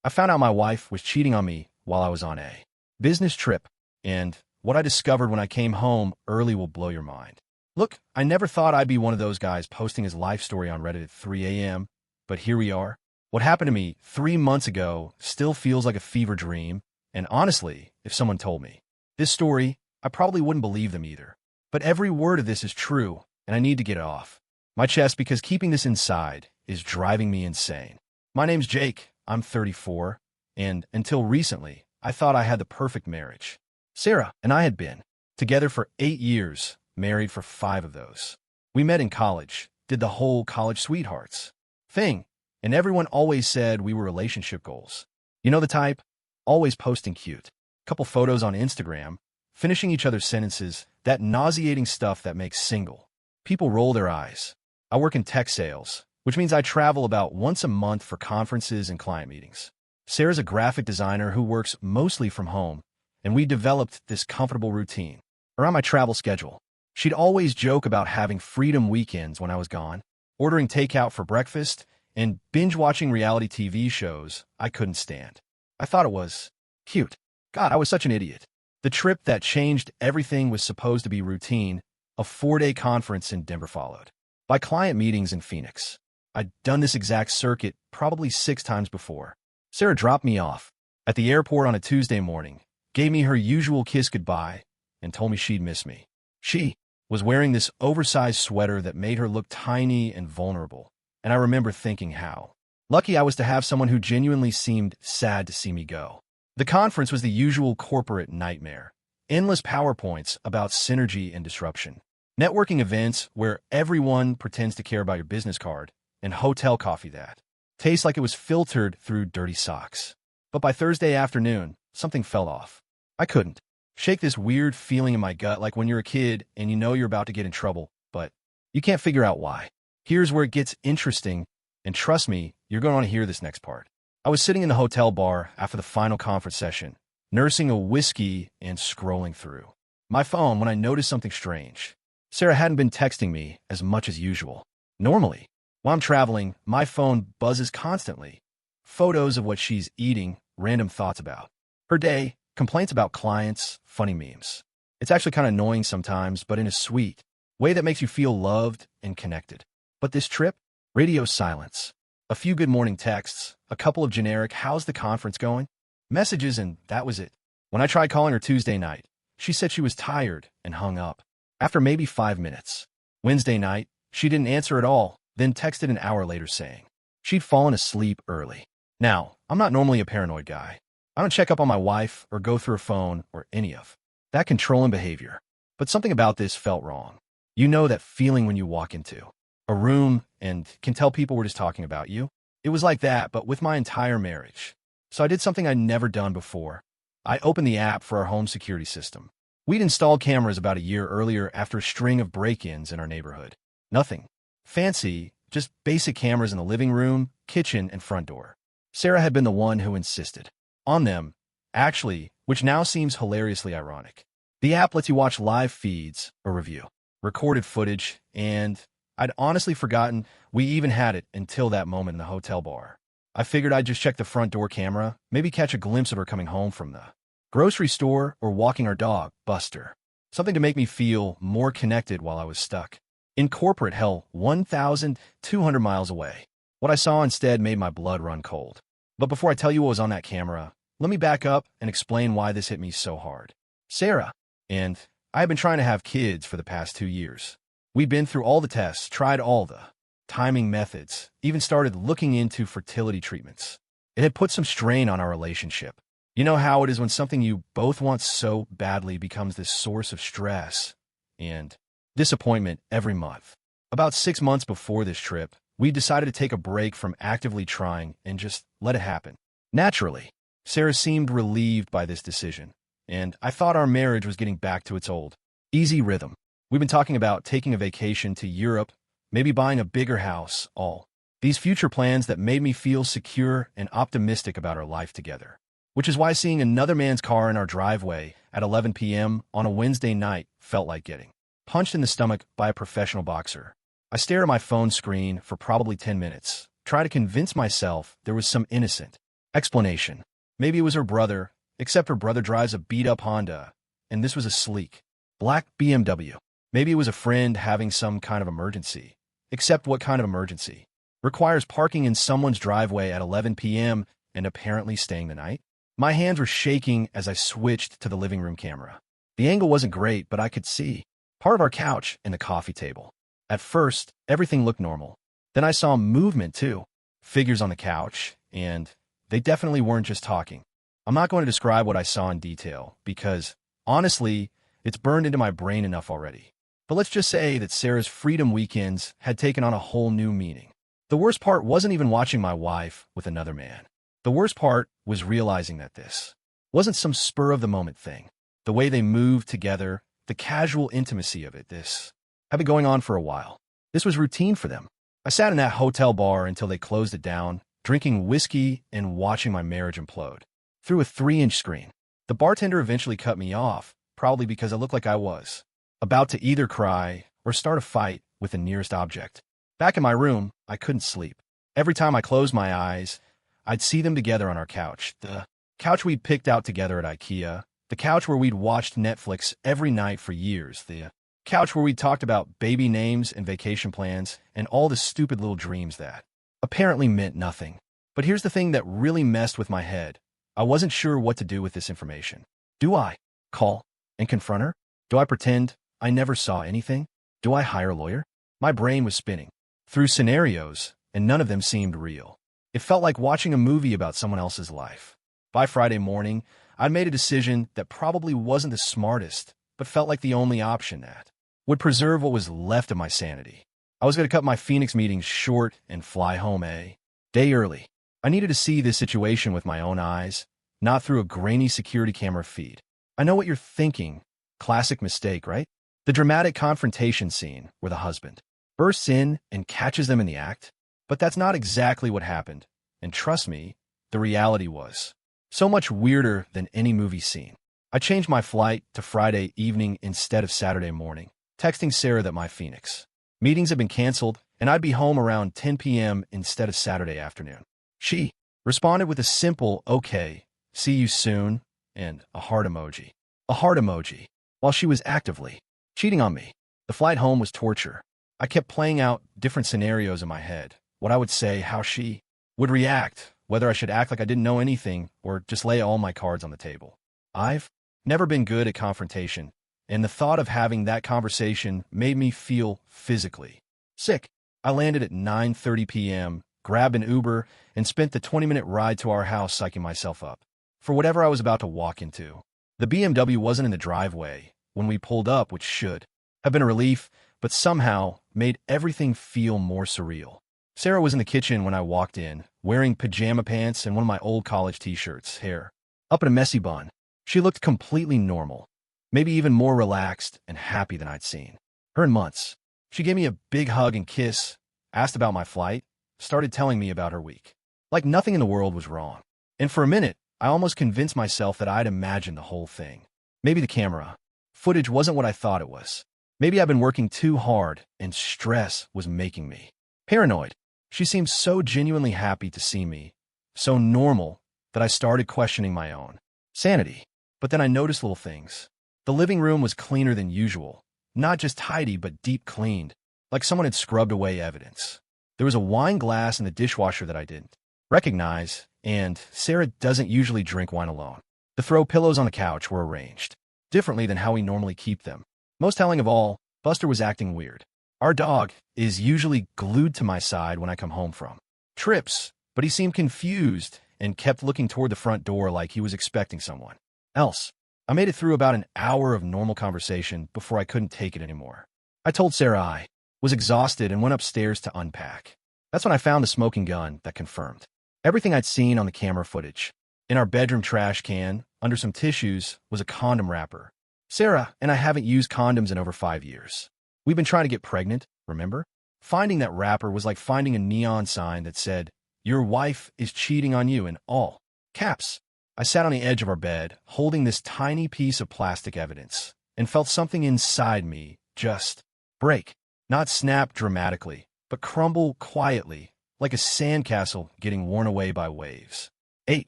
I found out my wife was cheating on me while I was on a business trip, and what I discovered when I came home early will blow your mind. Look, I never thought I'd be one of those guys posting his life story on Reddit at 3 a.m., but here we are. What happened to me 3 months ago still feels like a fever dream, and honestly, if someone told me this story, I probably wouldn't believe them either. But every word of this is true, and I need to get it off my chest because keeping this inside is driving me insane. My name's Jake, I'm 34, and until recently, I thought I had the perfect marriage. Sarah and I had been together for 8 years, married for 5 of those. We met in college, did the whole college sweethearts thing, and everyone always said we were relationship goals. You know the type? Always posting cute couple photos on Instagram, finishing each other's sentences, that nauseating stuff that makes single people roll their eyes. I work in tech sales, which means I travel about once a month for conferences and client meetings. Sarah's a graphic designer who works mostly from home, and we developed this comfortable routine around my travel schedule. She'd always joke about having freedom weekends when I was gone, ordering takeout for breakfast, and binge-watching reality TV shows I couldn't stand. I thought it was cute. God, I was such an idiot. The trip that changed everything was supposed to be routine. A 4-day conference in Denver followed by client meetings in Phoenix. I'd done this exact circuit probably 6 times before. Sarah dropped me off at the airport on a Tuesday morning, gave me her usual kiss goodbye, and told me she'd miss me. She was wearing this oversized sweater that made her look tiny and vulnerable, and I remember thinking how lucky I was to have someone who genuinely seemed sad to see me go. The conference was the usual corporate nightmare. Endless PowerPoints about synergy and disruption. Networking events where everyone pretends to care about your business card, and hotel coffee that tastes like it was filtered through dirty socks. But by Thursday afternoon, something fell off. I couldn't shake this weird feeling in my gut like when you're a kid and you know you're about to get in trouble, but you can't figure out why. Here's where it gets interesting, and trust me, you're going to want to hear this next part. I was sitting in the hotel bar after the final conference session, nursing a whiskey and scrolling through my phone when I noticed something strange. Sarah hadn't been texting me as much as usual. Normally, while I'm traveling, my phone buzzes constantly. Photos of what she's eating, random thoughts about her day, complaints about clients, funny memes. It's actually kind of annoying sometimes, but in a sweet way that makes you feel loved and connected. But this trip, radio silence. A few good morning texts, a couple of generic "how's the conference going?" messages, and that was it. When I tried calling her Tuesday night, she said she was tired and hung up after maybe 5 minutes. Wednesday night, she didn't answer at all, then texted an hour later saying she'd fallen asleep early. Now, I'm not normally a paranoid guy. I don't check up on my wife or go through her phone or any of that controlling behavior. But something about this felt wrong. You know that feeling when you walk into a room and can tell people were just talking about you? It was like that, but with my entire marriage. So I did something I'd never done before. I opened the app for our home security system. We'd installed cameras about a year earlier after a string of break-ins in our neighborhood. Nothing fancy, just basic cameras in the living room, kitchen, and front door. Sarah had been the one who insisted on them, actually, which now seems hilariously ironic. The app lets you watch live feeds, a review, recorded footage, and I'd honestly forgotten we even had it until that moment in the hotel bar. I figured I'd just check the front door camera, maybe catch a glimpse of her coming home from the grocery store or walking our dog, Buster. Something to make me feel more connected while I was stuck in corporate hell 1,200 miles away. What I saw instead made my blood run cold. But before I tell you what was on that camera, let me back up and explain why this hit me so hard. Sarah and I have been trying to have kids for the past 2 years. We've been through all the tests, tried all the timing methods, even started looking into fertility treatments. It had put some strain on our relationship. You know how it is when something you both want so badly becomes this source of stress and disappointment every month. About 6 months before this trip, we decided to take a break from actively trying and just let it happen. Naturally, Sarah seemed relieved by this decision, and I thought our marriage was getting back to its old, easy rhythm. We've been talking about taking a vacation to Europe, maybe buying a bigger house, all these future plans that made me feel secure and optimistic about our life together. Which is why seeing another man's car in our driveway at 11 p.m. on a Wednesday night felt like getting punched in the stomach by a professional boxer. I stared at my phone screen for probably 10 minutes, trying to convince myself there was some innocent Explanation. Maybe it was her brother, except her brother drives a beat-up Honda, and this was a sleek, black BMW. Maybe it was a friend having some kind of emergency. Except what kind of emergency? Requires parking in someone's driveway at 11 p.m. and apparently staying the night? My hands were shaking as I switched to the living room camera. The angle wasn't great, but I could see part of our couch and the coffee table. At first, everything looked normal. Then I saw movement too. Figures on the couch, and they definitely weren't just talking. I'm not going to describe what I saw in detail because, honestly, it's burned into my brain enough already. But let's just say that Sarah's freedom weekends had taken on a whole new meaning. The worst part wasn't even watching my wife with another man. The worst part was realizing that this wasn't some spur-of-the-moment thing. The way they moved together, the casual intimacy of it, this had been going on for a while. This was routine for them. I sat in that hotel bar until they closed it down, drinking whiskey and watching my marriage implode through a 3-inch screen. The bartender eventually cut me off, probably because I looked like I was about to either cry or start a fight with the nearest object. Back in my room, I couldn't sleep. Every time I closed my eyes, I'd see them together on our couch. The couch we'd picked out together at AITA. The couch where we'd watched Netflix every night for years. The couch where we talked about baby names and vacation plans and all the stupid little dreams that apparently meant nothing. But here's the thing that really messed with my head. I wasn't sure what to do with this information. Do I call and confront her? Do I pretend I never saw anything? Do I hire a lawyer? My brain was spinning through scenarios, and none of them seemed real. It felt like watching a movie about someone else's life. By Friday morning, I'd made a decision that probably wasn't the smartest, but felt like the only option that would preserve what was left of my sanity. I was going to cut my Phoenix meetings short and fly home a day early. I needed to see this situation with my own eyes, not through a grainy security camera feed. I know what you're thinking. Classic mistake, right? The dramatic confrontation scene where the husband bursts in and catches them in the act. But that's not exactly what happened. And trust me, the reality was so much weirder than any movie scene. I changed my flight to Friday evening instead of Saturday morning, texting Sarah that my Phoenix meetings had been canceled and I'd be home around 10 p.m. instead of Saturday afternoon. She responded with a simple, "Okay, see you soon," and a heart emoji. A heart emoji, while she was actively cheating on me. The flight home was torture. I kept playing out different scenarios in my head. What I would say, how she would react, whether I should act like I didn't know anything or just lay all my cards on the table. I've never been good at confrontation, and the thought of having that conversation made me feel physically sick. I landed at 9:30 p.m., grabbed an Uber, and spent the 20-minute ride to our house psyching myself up for whatever I was about to walk into. The BMW wasn't in the driveway when we pulled up, which should have been a relief, but somehow made everything feel more surreal. Sarah was in the kitchen when I walked in, wearing pajama pants and one of my old college t-shirts, hair up in a messy bun. She looked completely normal, maybe even more relaxed and happy than I'd seen her in months. She gave me a big hug and kiss, asked about my flight, started telling me about her week. Like nothing in the world was wrong. And for a minute, I almost convinced myself that I'd imagined the whole thing. Maybe the camera footage wasn't what I thought it was. Maybe I'd been working too hard and stress was making me paranoid. She seemed so genuinely happy to see me, so normal, that I started questioning my own sanity. But then I noticed little things. The living room was cleaner than usual, not just tidy but deep cleaned, like someone had scrubbed away evidence. There was a wine glass in the dishwasher that I didn't recognize, and Sarah doesn't usually drink wine alone. The throw pillows on the couch were arranged differently than how we normally keep them. Most telling of all, Buster was acting weird. Our dog is usually glued to my side when I come home from trips, but he seemed confused and kept looking toward the front door like he was expecting someone else. I made it through about an hour of normal conversation before I couldn't take it anymore. I told Sarah I was exhausted and went upstairs to unpack. That's when I found the smoking gun that confirmed everything I'd seen on the camera footage. In our bedroom trash can, under some tissues, was a condom wrapper. Sarah and I haven't used condoms in over 5 years. We've been trying to get pregnant, remember? Finding that wrapper was like finding a neon sign that said, "Your wife is cheating on you," in all caps. I sat on the edge of our bed, holding this tiny piece of plastic evidence, and felt something inside me just break. Not snap dramatically, but crumble quietly, like a sandcastle getting worn away by waves. 8.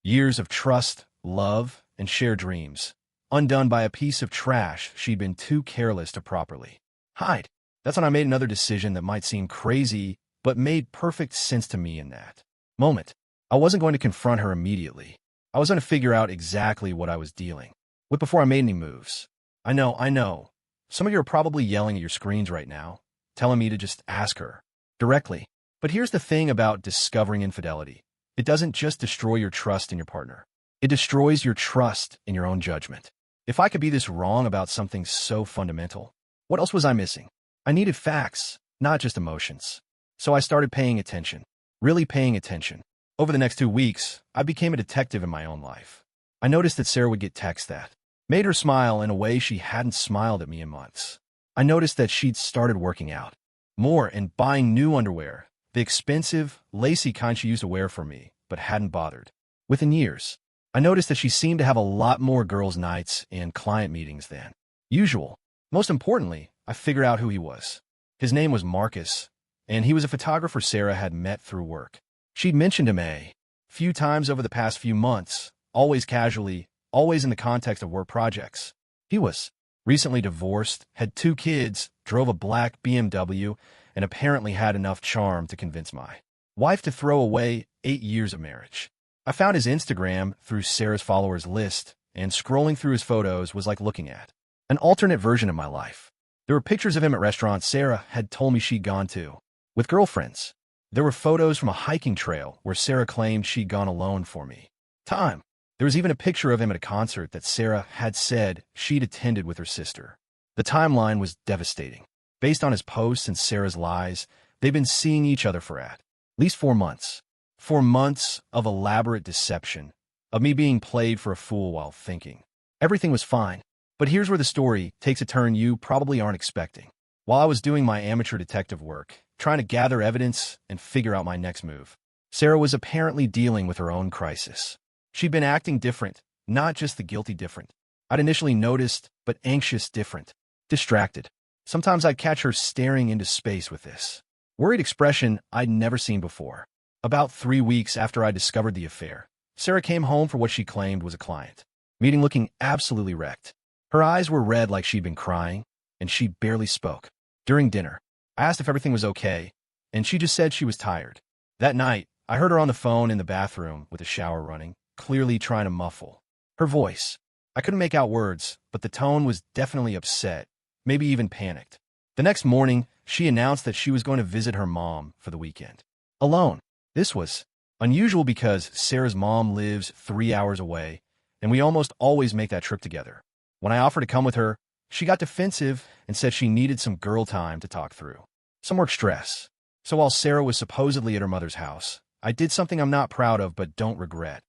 Years of trust, love, and shared dreams, undone by a piece of trash she'd been too careless to properly hide. That's when I made another decision that might seem crazy, but made perfect sense to me in that moment. I wasn't going to confront her immediately. I was going to figure out exactly what I was dealing with before I made any moves. I know. Some of you are probably yelling at your screens right now, telling me to just ask her directly. But here's the thing about discovering infidelity. It doesn't just destroy your trust in your partner. It destroys your trust in your own judgment. If I could be this wrong about something so fundamental, what else was I missing? I needed facts, not just emotions. So I started paying attention, really paying attention. Over the next 2 weeks, I became a detective in my own life. I noticed that Sarah would get texts that made her smile in a way she hadn't smiled at me in months. I noticed that she'd started working out more and buying new underwear, the expensive, lacy kind she used to wear for me, but hadn't bothered within years. I noticed that she seemed to have a lot more girls' nights and client meetings than usual. Most importantly, I figured out who he was. His name was Marcus, and he was a photographer Sarah had met through work. She'd mentioned him a few times over the past few months, always casually, always in the context of work projects. He was recently divorced, had 2 kids, drove a black BMW, and apparently had enough charm to convince my wife to throw away 8 years of marriage. I found his Instagram through Sarah's followers list, and scrolling through his photos was like looking at an alternate version of my life. There were pictures of him at restaurants Sarah had told me she'd gone to with girlfriends. There were photos from a hiking trail where Sarah claimed she'd gone alone for me. There was even a picture of him at a concert that Sarah had said she'd attended with her sister. The timeline was devastating. Based on his posts and Sarah's lies, they'd been seeing each other for at least 4 months. 4 months of elaborate deception, of me being played for a fool while thinking everything was fine. But here's where the story takes a turn you probably aren't expecting. While I was doing my amateur detective work, trying to gather evidence and figure out my next move, Sarah was apparently dealing with her own crisis. She'd been acting different, not just the guilty different. I'd initially noticed, but anxious different, distracted. Sometimes I'd catch her staring into space with this worried expression I'd never seen before. About 3 weeks after I discovered the affair, Sarah came home for what she claimed was a client meeting looking absolutely wrecked. Her eyes were red like she'd been crying, and she barely spoke. During dinner, I asked if everything was okay, and she just said she was tired. That night, I heard her on the phone in the bathroom with the shower running, clearly trying to muffle her voice. I couldn't make out words, but the tone was definitely upset, maybe even panicked. The next morning, she announced that she was going to visit her mom for the weekend. Alone. This was unusual because Sarah's mom lives 3 hours away, and we almost always make that trip together. When I offered to come with her, she got defensive and said she needed some girl time to talk through some work stress. So while Sarah was supposedly at her mother's house, I did something I'm not proud of but don't regret.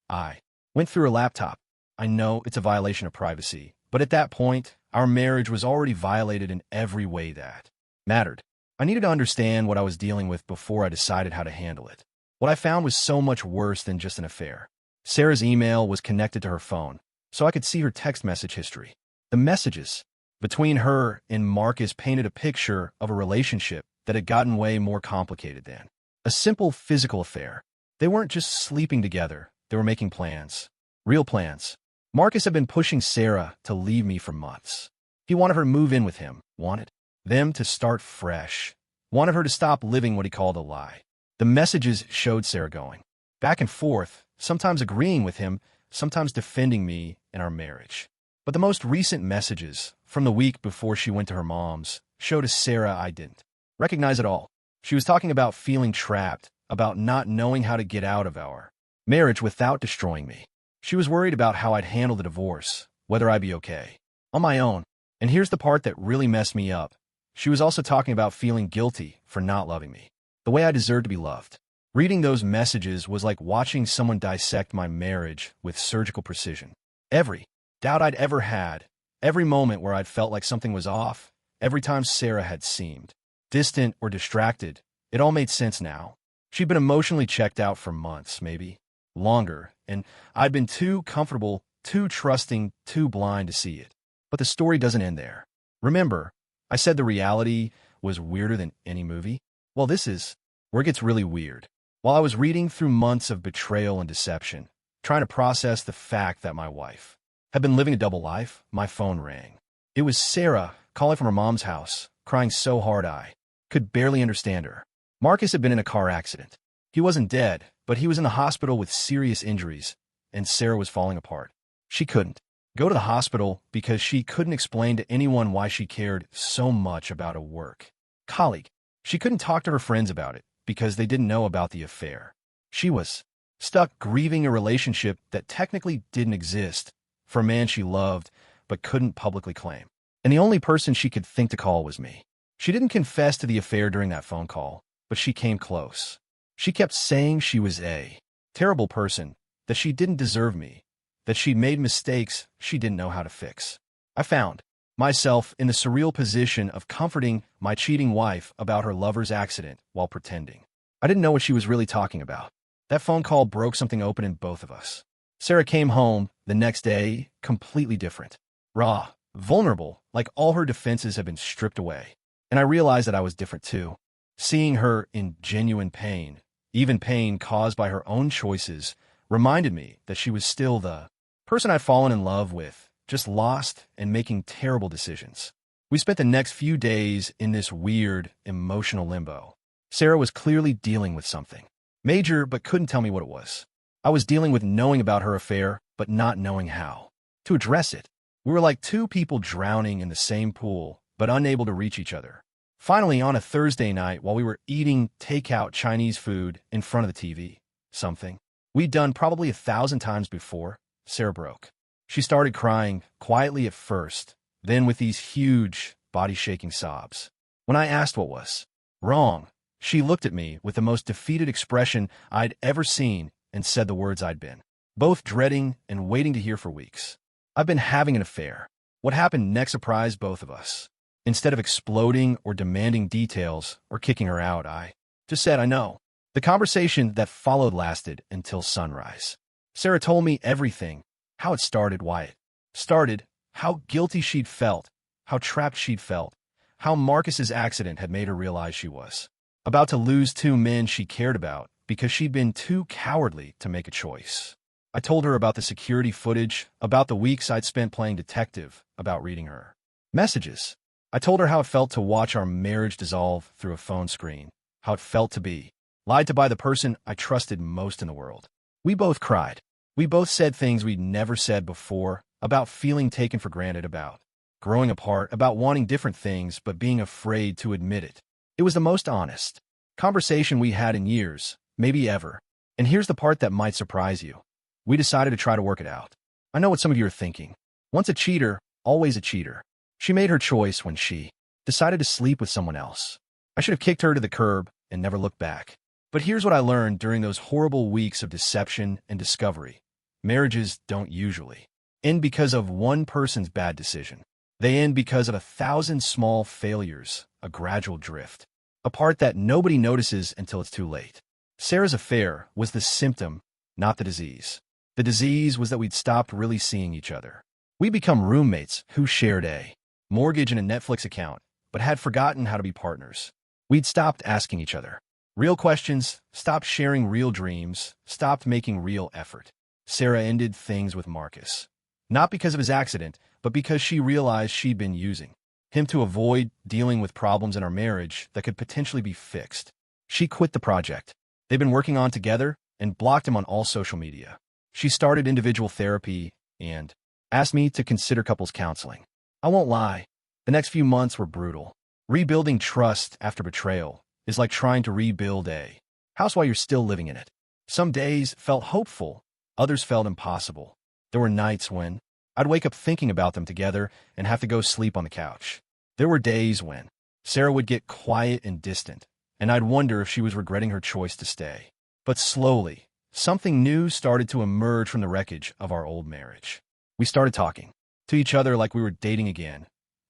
I went through her laptop. I know it's a violation of privacy, but at that point, our marriage was already violated in every way that mattered. I needed to understand what I was dealing with before I decided how to handle it. What I found was so much worse than just an affair. Sarah's email was connected to her phone, so I could see her text message history. The messages between her and Marcus painted a picture of a relationship that had gotten way more complicated than a simple physical affair. They weren't just sleeping together, they were making plans. Real plans. Marcus had been pushing Sarah to leave me for months. He wanted her to move in with him, wanted them to start fresh, wanted her to stop living what he called a lie. The messages showed Sarah going back and forth, sometimes agreeing with him, sometimes defending me and our marriage. But the most recent messages, from the week before she went to her mom's, showed a Sarah I didn't recognize at all. She was talking about feeling trapped, about not knowing how to get out of our marriage without destroying me. She was worried about how I'd handle the divorce, whether I'd be okay on my own. And here's the part that really messed me up. She was also talking about feeling guilty for not loving me the way I deserved to be loved. Reading those messages was like watching someone dissect my marriage with surgical precision. Every doubt I'd ever had, every moment where I'd felt like something was off, every time Sarah had seemed distant or distracted, it all made sense now. She'd been emotionally checked out for months, maybe longer, and I'd been too comfortable, too trusting, too blind to see it. But the story doesn't end there. Remember, I said the reality was weirder than any movie? Well, this is where it gets really weird. While I was reading through months of betrayal and deception, trying to process the fact that my wife had been living a double life. My phone rang. It was Sarah calling from her mom's house, crying so hard I could barely understand her. Marcus had been in a car accident. He wasn't dead, but he was in the hospital with serious injuries, and Sarah was falling apart. She couldn't go to the hospital because she couldn't explain to anyone why she cared so much about a work colleague. She couldn't talk to her friends about it because they didn't know about the affair. She was stuck grieving a relationship that technically didn't exist for a man she loved but couldn't publicly claim. And the only person she could think to call was me. She didn't confess to the affair during that phone call, but she came close. She kept saying she was a terrible person, that she didn't deserve me, that she'd made mistakes she didn't know how to fix. I found myself in the surreal position of comforting my cheating wife about her lover's accident while pretending I didn't know what she was really talking about. That phone call broke something open in both of us. Sarah came home the next day completely different. Raw, vulnerable, like all her defenses had been stripped away. And I realized that I was different too. Seeing her in genuine pain, even pain caused by her own choices, reminded me that she was still the person I'd fallen in love with, just lost and making terrible decisions. We spent the next few days in this weird, emotional limbo. Sarah was clearly dealing with something major, but couldn't tell me what it was. I was dealing with knowing about her affair, but not knowing how to address it. We were like two people drowning in the same pool, but unable to reach each other. Finally, on a Thursday night, while we were eating takeout Chinese food in front of the TV, something we'd done probably 1,000 times before, Sarah broke. She started crying, quietly at first, then with these huge, body-shaking sobs. When I asked what was wrong, she looked at me with the most defeated expression I'd ever seen and said the words I'd been both dreading and waiting to hear for weeks. I've been having an affair. What happened next surprised both of us. Instead of exploding or demanding details or kicking her out, I just said, I know. The conversation that followed lasted until sunrise. Sarah told me everything, how it started, why it started, how guilty she'd felt, how trapped she'd felt, how Marcus's accident had made her realize she was about to lose two men she cared about because she'd been too cowardly to make a choice. I told her about the security footage, about the weeks I'd spent playing detective, about reading her messages. I told her how it felt to watch our marriage dissolve through a phone screen, how it felt to be lied to by the person I trusted most in the world. We both cried. We both said things we'd never said before, about feeling taken for granted, about growing apart, about wanting different things but being afraid to admit it. It was the most honest conversation we had in years, maybe ever. And here's the part that might surprise you. We decided to try to work it out. I know what some of you are thinking. Once a cheater, always a cheater. She made her choice when she decided to sleep with someone else. I should have kicked her to the curb and never looked back. But here's what I learned during those horrible weeks of deception and discovery. Marriages don't usually end because of one person's bad decision. They end because of 1,000 small failures, a gradual drift, a part that nobody notices until it's too late. Sarah's affair was the symptom, not the disease. The disease was that we'd stopped really seeing each other. We'd become roommates who shared a mortgage and a Netflix account, but had forgotten how to be partners. We'd stopped asking each other real questions, stopped sharing real dreams, stopped making real effort. Sarah ended things with Marcus. Not because of his accident, but because she realized she'd been using him to avoid dealing with problems in our marriage that could potentially be fixed. She quit the project they'd been working on together and blocked him on all social media. She started individual therapy and asked me to consider couples counseling. I won't lie, the next few months were brutal. Rebuilding trust after betrayal is like trying to rebuild a house while you're still living in it. Some days felt hopeful, others felt impossible. There were nights when I'd wake up thinking about them together and have to go sleep on the couch. There were days when Sarah would get quiet and distant, and I'd wonder if she was regretting her choice to stay. But slowly, something new started to emerge from the wreckage of our old marriage. We started talking to each other like we were dating again,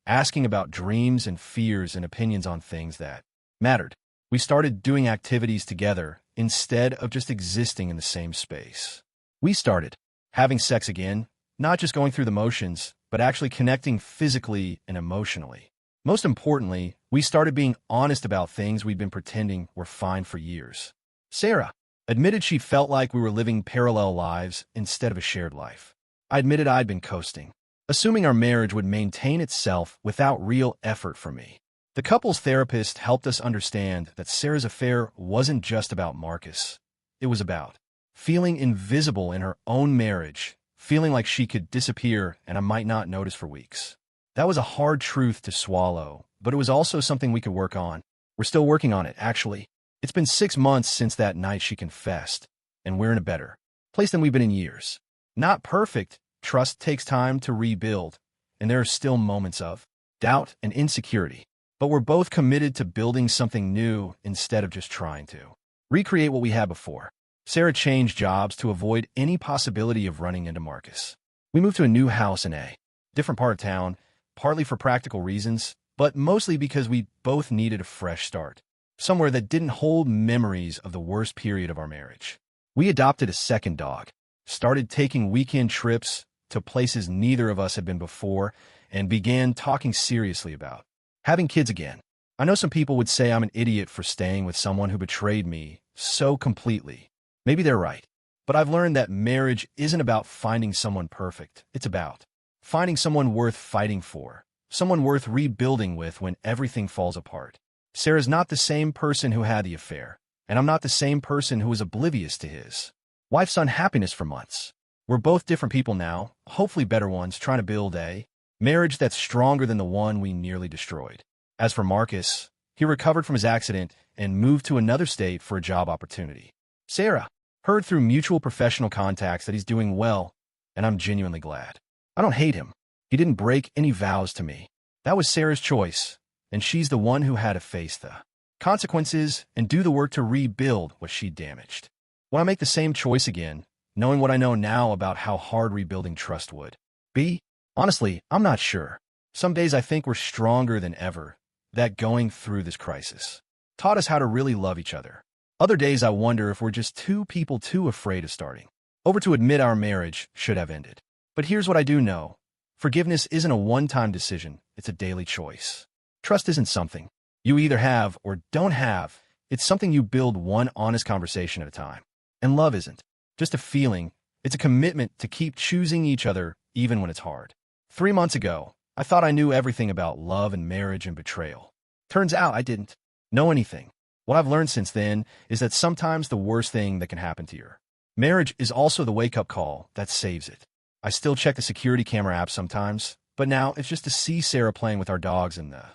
asking about dreams and fears and opinions on things that mattered. We started doing activities together instead of just existing in the same space. We started having sex again, not just going through the motions, but actually connecting physically and emotionally. Most importantly, we started being honest about things we'd been pretending were fine for years. Sarah Admitted she felt like we were living parallel lives instead of a shared life. I admitted I'd been coasting, assuming our marriage would maintain itself without real effort from me. The couple's therapist helped us understand that Sarah's affair wasn't just about Marcus. It was about feeling invisible in her own marriage, feeling like she could disappear and I might not notice for weeks. That was a hard truth to swallow, but it was also something we could work on. We're still working on it, actually. It's been 6 months since that night she confessed, and we're in a better place than we've been in years. Not perfect, trust takes time to rebuild, and there are still moments of doubt and insecurity. But we're both committed to building something new instead of just trying to recreate what we had before. Sarah changed jobs to avoid any possibility of running into Marcus. We moved to a new house in a different part of town, partly for practical reasons, but mostly because we both needed a fresh start, somewhere that didn't hold memories of the worst period of our marriage. We adopted a second dog, started taking weekend trips to places neither of us had been before, and began talking seriously about having kids again. I know some people would say I'm an idiot for staying with someone who betrayed me so completely. Maybe they're right. But I've learned that marriage isn't about finding someone perfect. It's about finding someone worth fighting for, someone worth rebuilding with when everything falls apart. Sarah's not the same person who had the affair, and I'm not the same person who was oblivious to his wife's unhappiness for months. We're both different people now, hopefully better ones, trying to build a marriage that's stronger than the one we nearly destroyed. As for Marcus, he recovered from his accident and moved to another state for a job opportunity. Sarah heard through mutual professional contacts that he's doing well, and I'm genuinely glad. I don't hate him. He didn't break any vows to me. That was Sarah's choice, and she's the one who had to face the consequences and do the work to rebuild what she damaged. Will I make the same choice again, knowing what I know now about how hard rebuilding trust would be? Honestly, I'm not sure. Some days I think we're stronger than ever, that going through this crisis taught us how to really love each other. Other days I wonder if we're just two people too afraid of starting over to admit our marriage should have ended. But here's what I do know. Forgiveness isn't a one-time decision, it's a daily choice. Trust isn't something you either have or don't have. It's something you build one honest conversation at a time. And love isn't just a feeling, it's a commitment to keep choosing each other even when it's hard. 3 months ago, I thought I knew everything about love and marriage and betrayal. Turns out I didn't know anything. What I've learned since then is that sometimes the worst thing that can happen to your marriage is also the wake-up call that saves it. I still check the security camera app sometimes, but now it's just to see Sarah playing with our dogs in the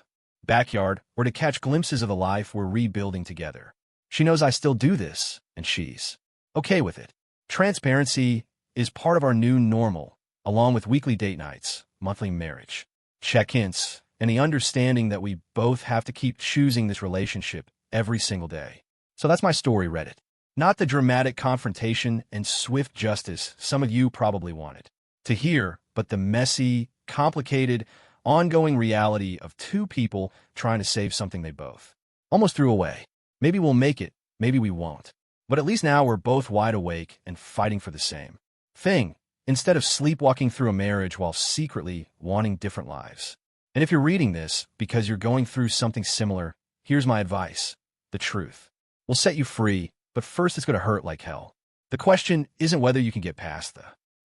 backyard or to catch glimpses of the life we're rebuilding together. She knows I still do this, and she's okay with it. Transparency is part of our new normal, along with weekly date nights, monthly marriage check-ins, and the understanding that we both have to keep choosing this relationship every single day. So that's my story, Reddit. Not the dramatic confrontation and swift justice some of you probably wanted to hear, but the messy, complicated, ongoing reality of two people trying to save something they both almost threw away. Maybe we'll make it, maybe we won't. But at least now we're both wide awake and fighting for the same thing, instead of sleepwalking through a marriage while secretly wanting different lives. And if you're reading this because you're going through something similar, here's my advice. The truth will set you free, but first it's going to hurt like hell. The question isn't whether you can get past the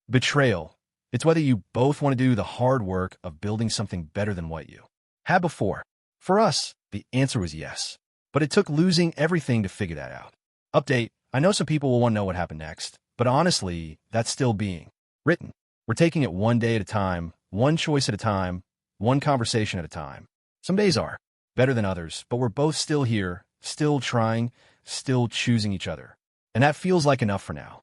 betrayal. It's whether you both want to do the hard work of building something better than what you had before. For us, the answer was yes. But it took losing everything to figure that out. Update. I know some people will want to know what happened next, but honestly, that's still being written. We're taking it one day at a time, one choice at a time, one conversation at a time. Some days are better than others, but we're both still here, still trying, still choosing each other. And that feels like enough for now.